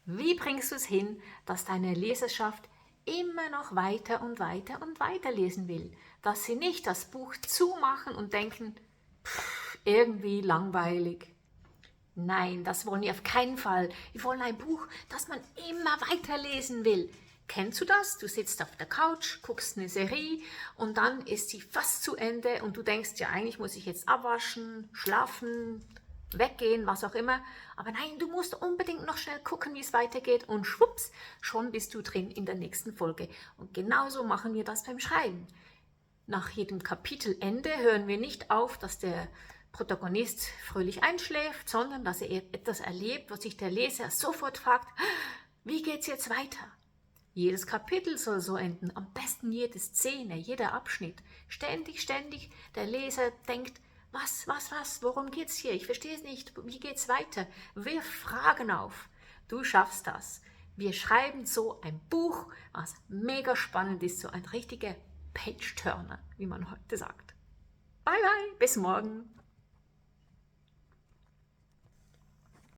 Wie bringst du es hin, dass deine Leserschaft immer noch weiter und weiter und weiter lesen will? Dass sie nicht das Buch zumachen und denken, irgendwie langweilig. Nein, das wollen wir auf keinen Fall. Wir wollen ein Buch, das man immer weiterlesen will. Kennst du das? Du sitzt auf der Couch, guckst eine Serie und dann ist sie fast zu Ende und du denkst, ja, eigentlich muss ich jetzt abwaschen, schlafen, weggehen, was auch immer. Aber nein, du musst unbedingt noch schnell gucken, wie es weitergeht und schwupps, schon bist du drin in der nächsten Folge. Und genauso machen wir das beim Schreiben. Nach jedem Kapitelende hören wir nicht auf, dass der Protagonist fröhlich einschläft, sondern dass er etwas erlebt, wo sich der Leser sofort fragt, wie geht's jetzt weiter? Jedes Kapitel soll so enden, am besten jede Szene, jeder Abschnitt. Ständig, der Leser denkt, was, worum geht's hier? Ich verstehe es nicht, wie geht's weiter? Wirf Fragen auf. Du schaffst das. Wir schreiben so ein Buch, was mega spannend ist, so ein richtiger Page-Turner, wie man heute sagt. Bye, bye, bis morgen.